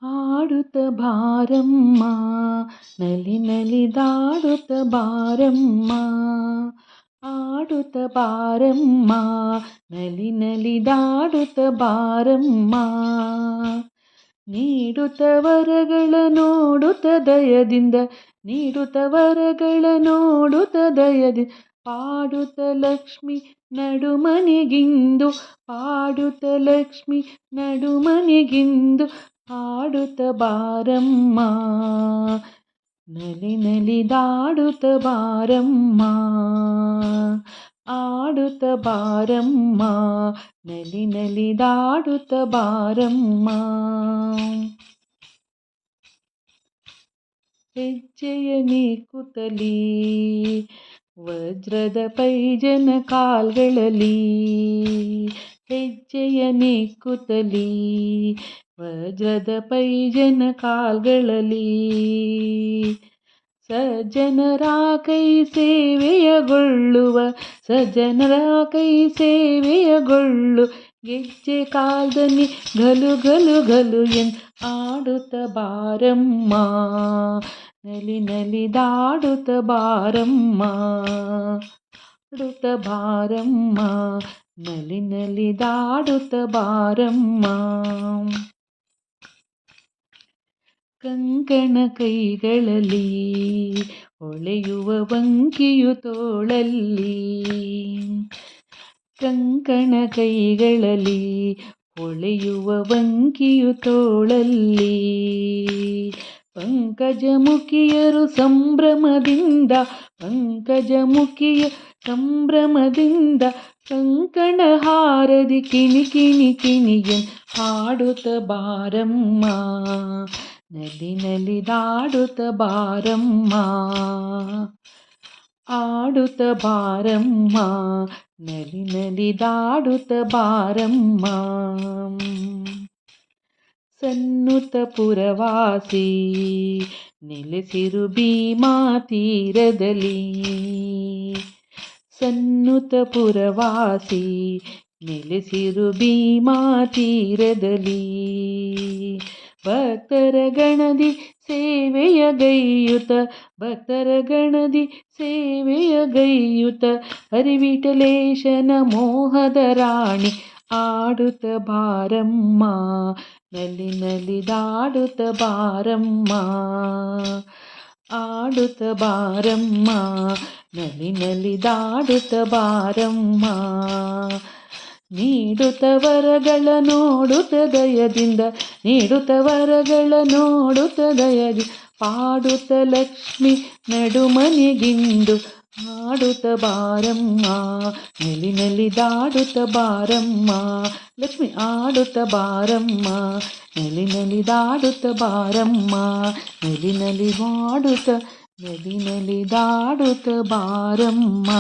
ಆಡುತ್ತ ಬಾರಮ್ಮ ನಲಿ ನಲಿದಾಡುತ್ತ ಬಾರಮ್ಮ, ಆಡುತ್ತ ಬಾರಮ್ಮ ನಲಿ ನಲಿದಾಡುತ್ತ ಬಾರಮ್ಮ. ನೀಡುತ್ತ ವರಗಳ ನೋಡುತ್ತ ದಯದಿಂದ, ನೀಡುತ್ತ ವರಗಳ ನೋಡುತ್ತ ದಯದಿಂದ, ಪಾಡುತ್ತ ಲಕ್ಷ್ಮಿ ನಡುಮನಿಗಿಂದು, ಪಾಡುತ್ತ ಲಕ್ಷ್ಮಿ ನಡುಮನಿಗಿಂದು, ಆಡುತ್ತ ಬಾರಮ್ಮ ನಲಿ ನಲಿದಾಡುತ್ತ ಬಾರಮ್ಮ, ಆಡುತ್ತ ಬಾರಮ್ಮ ನಲಿ ನಲಿದಾಡುತ್ತ ಬಾರಮ್ಮ. ಹೆಜ್ಜೆಯ ನೀಕುತ್ತಲೀ ವಜ್ರದ ಪೈಜನ ಕಾಲ್ಗಳಲ್ಲಿ, ಹೆಜ್ಜೆಯ ನೀಕುತ್ತಲೀ ವಜ್ರದ ಪೈಜನ ಕಾಲ್ಗಳಲ್ಲಿ, ಸಜ್ಜನರ ಕೈ ಸೇವೆಯಗೊಳ್ಳುವ, ಸಜ್ಜನರ ಕೈ ಸೇವೆಯಗೊಳ್ಳು, ಗೆಜ್ಜೆ ಕಾಲ್ದನಿ ಗಲು ಗಲು ಗಲು ಎಂದು ಆಡುತ್ತ ಬಾರಮ್ಮ ನಲಿ ನಲಿದಾಡುತ್ತ ಬಾರಮ್ಮ, ಆಡುತ್ತ ಬಾರಮ್ಮ ನಲಿ ನಲಿದಾಡುತ್ತ ಬಾರಮ್ಮ. ಕಂಕಣ ಕೈಗಳಲ್ಲಿ ಹೊಳೆಯುವ ವಂಕಿಯು ತೋಳಲ್ಲಿ, ಕಂಕಣ ಕೈಗಳಲ್ಲಿ ಹೊಳೆಯುವ ವಂಕಿಯು ತೋಳಲ್ಲಿ, ಪಂಕಜಮುಖಿಯರು ಸಂಭ್ರಮದಿಂದ, ಪಂಕಜಮುಖಿಯ ಸಂಭ್ರಮದಿಂದ, ಕಂಕಣ ಹಾರದಿ ಕಿಣಿ ಕಿಣಿ ಕಿಣಿಯ ಹಾಡುತ್ತ ಬಾರಮ್ಮ ನಲಿ ನಲಿದಾಡುತ್ತ ಬಾರಮ್ಮ, ಆಡುತ್ತ ಬಾರಮ್ಮ ನಲಿ ನಲಿದಾಡುತ್ತ ಬಾರಮ್ಮ. ಸನ್ನುತ ಪುರವಾಸಿ ನೆಲೆಸಿರು ಭೀಮಾ ತೀರದಲ್ಲಿ, ಸನ್ನುತ ಪುರವಾಸಿ ನೆಲೆಸಿರು ಭೀಮಾ ತೀರದಲ್ಲಿ, ಭಕ್ತರ ಗಣದಿ ಸೇವೆಯ ಗೈಯುತ, ಭಕ್ತರ ಗಣದಿ ಸೇವೆಯ ಗೈಯುತ, ಹರಿವಿಠಲೇಶನ ಮೋಹದ ರಾಣಿ ಆಡುತ್ತ ಬಾರಮ್ಮ ನಲಿ ನಲಿದಾಡುತ್ತ ಬಾರಮ್ಮ, ಆಡುತ್ತ ಬಾರಮ್ಮ ನಲಿ ನಲಿದಾಡುತ್ತ ಬಾರಮ್ಮ. ನೀಡುತ್ತ ವರಗಳ ನೋಡುತ್ತ ದಯದಿಂದ, ನೀಡುತ್ತ ವರಗಳ ನೋಡುತ್ತ ದಯದಿಂದ, ಪಾಡುತ್ತ ಲಕ್ಷ್ಮಿ ನಡುಮನಿಗಿಂದು, ಆಡುತ್ತ ಬಾರಮ್ಮ ನಲಿ ನಲಿದಾಡುತ್ತ ಬಾರಮ್ಮ, ಲಕ್ಷ್ಮಿ ಆಡುತ್ತ ಬಾರಮ್ಮ ನಲಿ ನಲಿದಾಡುತ್ತ ಬಾರಮ್ಮ, ನಲಿ ನಲಿದಾಡುತ್ತ ನಲಿ ನಲಿದಾಡುತ್ತ ಬಾರಮ್ಮ.